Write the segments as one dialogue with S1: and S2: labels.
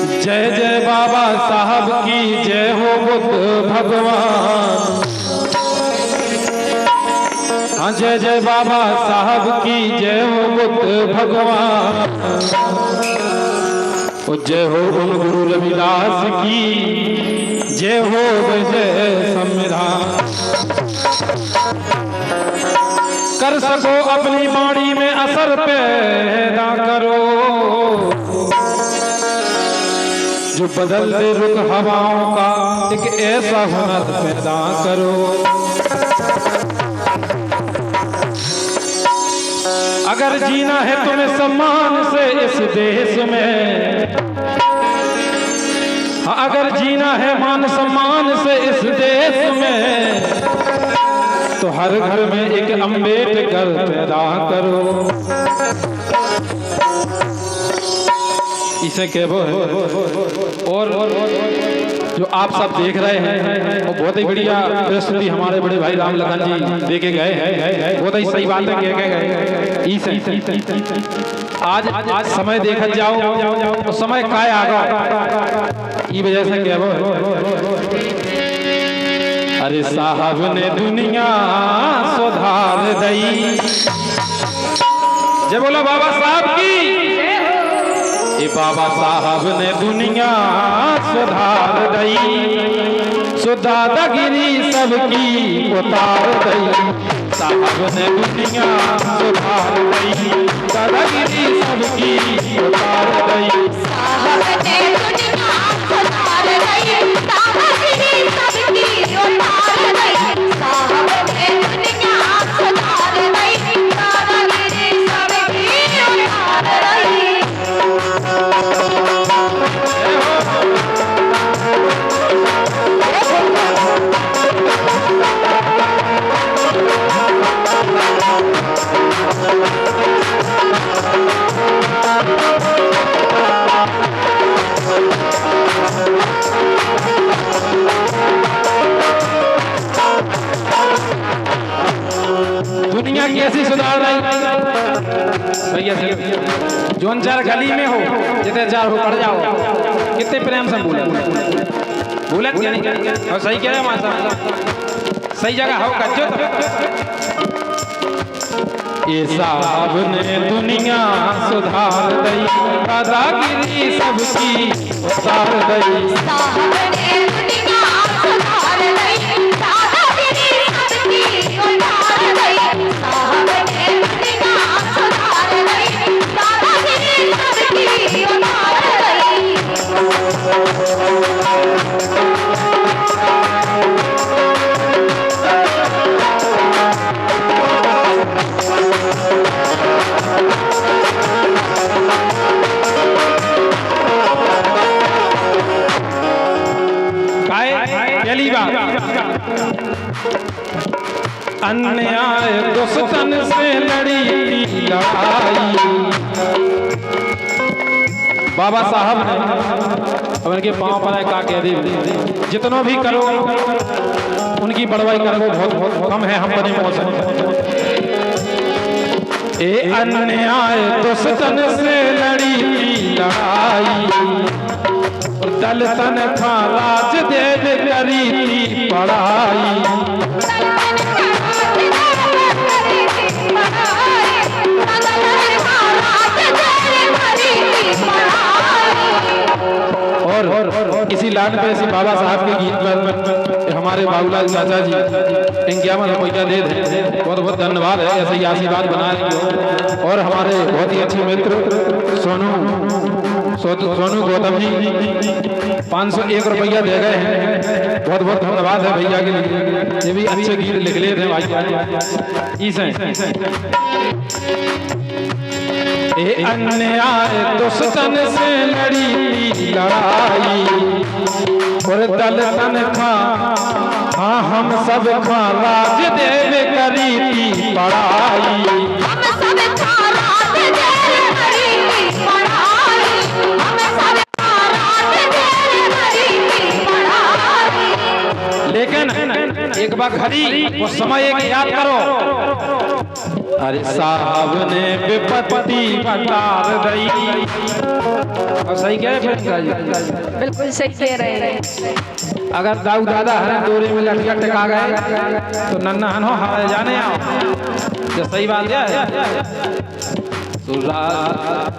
S1: जय जय बाबा साहब की जय हो बुद्ध भगवान। हाँ जय जय बाबा साहब की जय हो बुद्ध भगवान। जय हो उन गुरु रविदास की जय हो जय संविधान। कर सको अपनी वाणी में असर पैदा करो, जो बदल दे रुख हवाओं का एक ऐसा हुनर पैदा करो। अगर जीना है तुम्हें सम्मान से इस देश में, हाँ अगर जीना है मान सम्मान से इस देश में, तो हर घर में एक अम्बेडकर पैदा करो। इसे कह वो है। और जो आप सब देख रहे हैं वो बहुत ही बढ़िया प्रस्तुति हमारे बड़े भाई राम लखन जी देके गए हैं। बहुत ही सही बात है कह के गए। आज समय देखा जाओ तो समय काय आगा ये वजह से कह वो अरे साहब ने दुनिया सुधार दई। जय बोला बाबा साहब की। ये बाबा साहब ने दुनिया सुधार दई, सो दादागिरी सबकी उतार दई। साहब ने दुनिया सुधार दई, दादागिरी सबकी उतार दई।
S2: साहब ने दुनिया सुधार दई, दादागिरी सबकी उतार दई। साहब ने दुनिया सुधार दई, दादागिरी सबकी उतार दई।
S1: दुनिया कैसी सुधार रही भैया जोन चार गली में हो जितने चार हो पड़ जाओ कितने प्रेम से बोले बोले और सही कह रहे हैं मासा सही जगह हो कच्चो। ये साहब ने दुनिया सुधार दई, दादागिरी सबकी उतार दई।
S2: साहब ने दुनिया सुधार दई, दादागिरी सबकी उतार दई। साहब ने दुनिया सुधार दई, दादागिरी सबकी उतार दई।
S1: पहली बात अन्याय दुष्टन से लड़ी लड़ाई। बाबा साहब ने अब उनके पांव पर का कह दे जितनो भी करो उनकी बड़वाई करो बहुत कम है हम बने मौसम। ए अन्याय दुष्टन से लड़ी लड़ाई, दल तन खा राज देव करी थी पढ़ाई। और इसी लाइन पे इसी बाबा साहब के गीत पर हमारे बाबूलाल चाचा जी इनक्यावन रुपया दे दें। बहुत बहुत धन्यवाद है, ऐसे ही आशीर्वाद बना रही। और हमारे बहुत ही अच्छे मित्र सोनू गौतम जी 501 रुपया दे गए हैं। बहुत बहुत धन्यवाद है भैया के लिए, ये भी अच्छे गीत लिख ले थे भाई। ए अन्याय दुष्टन से लड़ी लड़ाई, और दल तन खा हाँ हम सब खा राज देव करी थी पढ़ाई। लेकिन एक बार घड़ी वो समय एक याद करो। अरे साहब ने विपत्ति बता रही, और सही कह रहे हैं,
S2: बिल्कुल सही कह रहे हैं।
S1: अगर दाऊ दादा हरे दोरे में लटका टका गए तो नन्ना हनो हमारे जाने आओ, जो सही बात है।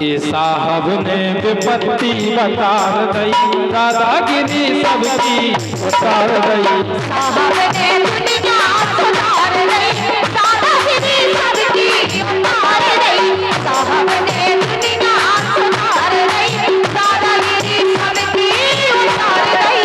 S1: ये साहब ने विपत्ति बता दई, दादागिरी सबकी उतार दई।
S2: साहब ने दुनिया सुधार दई, दादागिरी सबकी उतार दई। साहब ने दुनिया सुधार दई, दादागिरी सबकी उतार दई।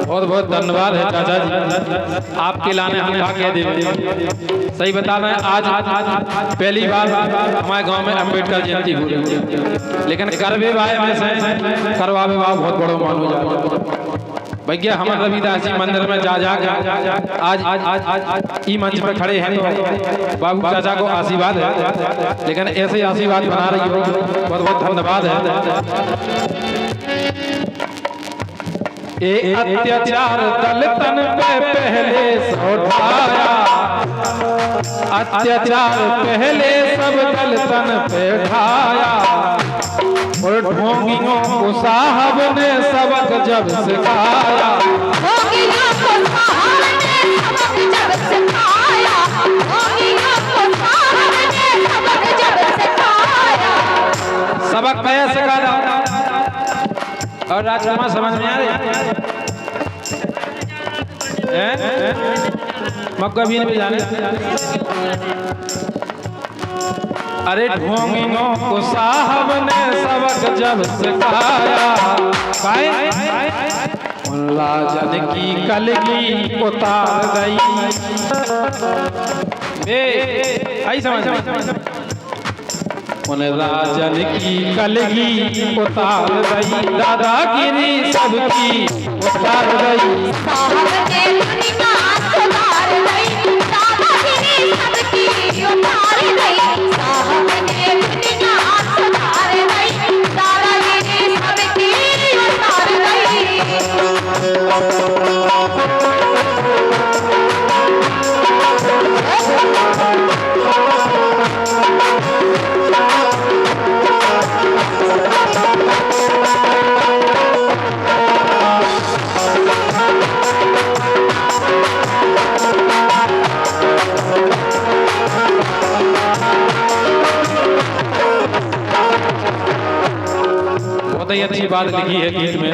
S1: बहुत बहुत धन्यवाद है चाचा जी, आपके लाने हम भाग्य देव। सही बताना है, आज पहली बार हमारे गांव में अम्बेडकर जयंती हो रही है, लेकिन करवे भाई में से करवावे भाव बहुत बड़ो मानो जाए। भैया हम रविदास जी मंदिर में जा आज ई मंच पे खड़े हैं तो बाबू चाचा को आशीर्वाद है, लेकिन ऐसे आशीर्वाद बना रही हो, बहुत बहुत धन्यवाद है। ए अत्याचार दलितन पे पहले उठाया, अत्याचार पहले सब दलितन पे ढाया, और ढोंगियों को साहब ने सबक जब सिखाया।
S2: ढोंगियों को साहब ने सबक जब सिखाया, ढोंगियों को साहब ने सबक जब सिखाया।
S1: सबक कैसे सिखाया और राजकुमार समझ में आ रही है? मक्का भी नहीं जाने। अरे ढोंगियों को साहब ने सबक जब सिखाया, राजन की कलगी उतार गई। आई समझ में, उन राजन की कलगी उतार गई, दादागिरी सबकी उतार गई।
S2: साहब ने दुनिया सुधार दई, दादागिरी सबकी उतार दई। साहब ने दुनिया सुधार दई, दादागिरी सबकी उतार दई।
S1: बहुत ही अच्छी बात लिखी है गीत में।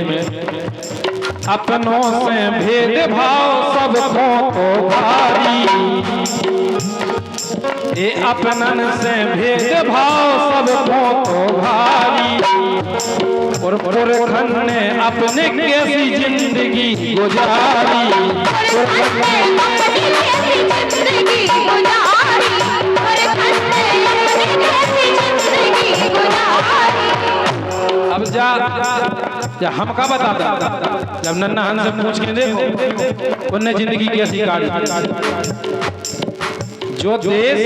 S1: अपनों से भेदभाव सबको को भारी, ये अपनन से भेदभाव सबको को भारी, और पुरखन ने अपने कैसी जिंदगी गुजारी।
S2: पुरखन ने अपनी कैसी जिंदगी गुजारी, पुरखन ने अपनी कैसी जिंदगी गुजारी।
S1: अब जा हम का बताता, जब नन्ना हन से पूछ के देखो उन्हें जिंदगी कैसी काटी। जो देश,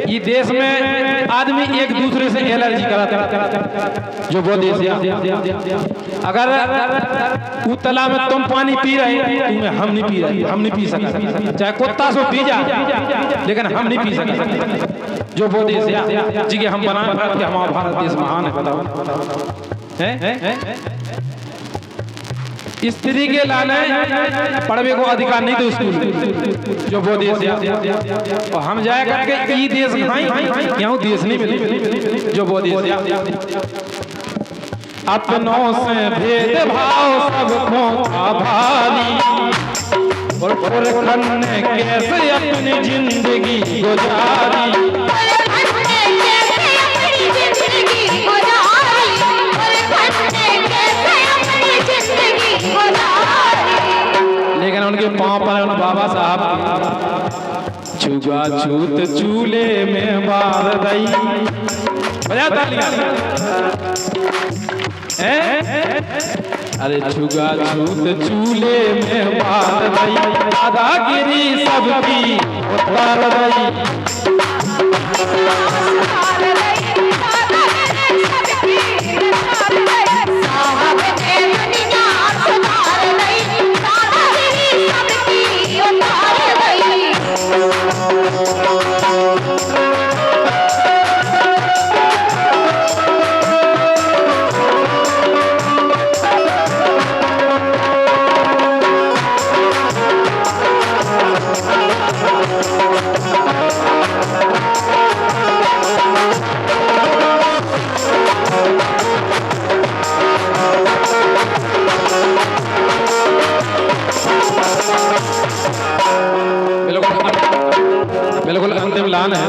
S1: ये देश में आदमी एक दूसरे से एलर्जी कराता, जो वो देश है। अगर उतला में तुम पानी पी रहे, तुम्हें हम नहीं पी रहे, हम नहीं पी सकते, चाहे कुत्ता सो पी जा, लेकिन हम नहीं पी सकते। जो वो देश है जी के हम बनाए भारत के, हमारा भारत देश महान है। बताओ है? स्त्री के लाने पढ़वे को अधिकार नहीं दो स्कूल, जो वो देश है। और हम जाए करके ई देश यहाँ देश नहीं मिले, जो वो देश है। अपनों से भेदभाव सबको भारी, और पुरखन ने कैसे अपनी जिंदगी गुजारी।
S2: पुरखन ने कैसे अपनी जिंदगी
S1: बाबा साहब छुआ छूत चूल्हे में बार दई। बजा तालियां। अरे छुआ छूत चूल्हे में बार दई, दादागिरी सबकी उतार दई। बिल्कुल अंतिम लान है।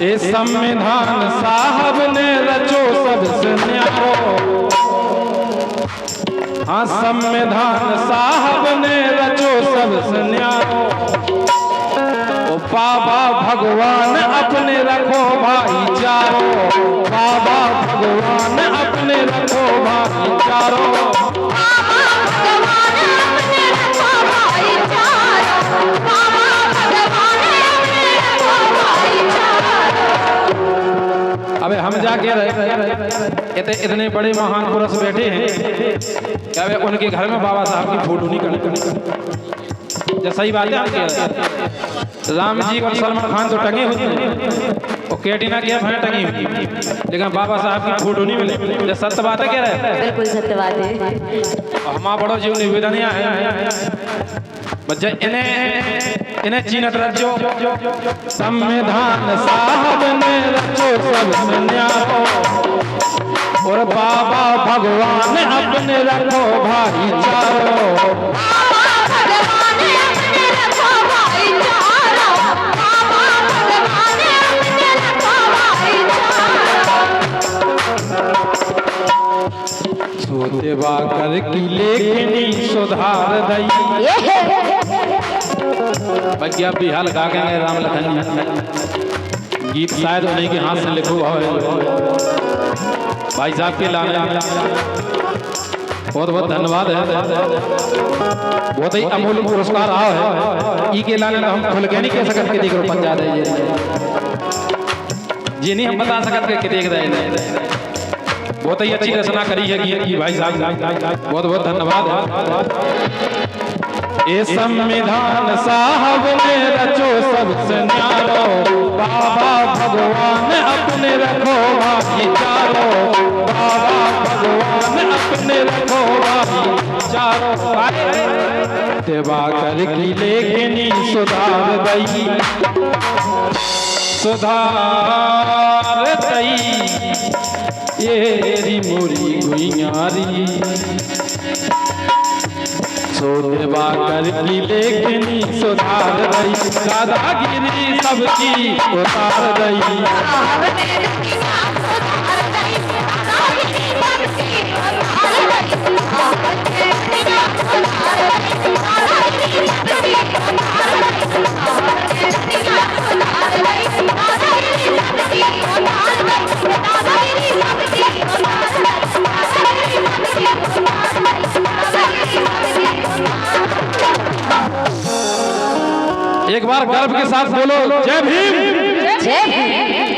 S1: ए संविधान साहब ने रचो सबसे न्यारो। हाँ संविधान साहब ने रचो सबसे न्यारो। ओ बाबा भगवान अपने रखो भाईचारो। बाबा भगवान अपने रखो भाईचारो। अबे हम जाके इतने बड़े महान पुरुष बैठे हैं, क्या वे उनके घर में बाबा साहब की फोटो नहीं करनी? जब सही बात है, राम जी और सलमान खान तो टंगे होते हैं और कैटरीना कैफ हैं टंगी हुई, लेकिन बाबा साहब की फोटो नहीं मिली। जब सत्य बात है कह रहे?
S2: बिल्कुल सत्य बात है।
S1: हमारा बड़ो जीव निवेदन है इन्हें चीनत रचो। संविधान साहब ने रचो सबसे न्यारो। और बाबा भगवान अपने रखो भाईचारो। सोतेवा कर की लेखनी सुधार दई। बगिया बिहाल गा गए राम लखन गीत शायद उन्हीं के हाथ से लिखो है। भाई साहब के लाने बहुत बहुत धन्यवाद है। बहुत ही अमूल्य पुरस्कार रहा है। ई के लाने हम खुल के नहीं कह सकते कि देख रो पंजा दे जी, नहीं हम बता सकते कि देख रहे हैं। बहुत ही अच्छी रचना करी है गीत की भाई साहब, बहुत बहुत धन्यवाद है। ये संविधान साहब ने रचो सबसे न्यारो। बाबा भगवान अपने रखो भाईचारो। बाबा भगवान अपने रखो भाईचारो। दिवाकर की लेखनी सुधार दई। सुधार दई ये मोरी गुइयारी। सोतेवाकर की लेखनी सुधार दई। दादागिरी सबकी उतार दई। एक बार गर्व के साथ बोलो जय भीम।
S2: जय भीम।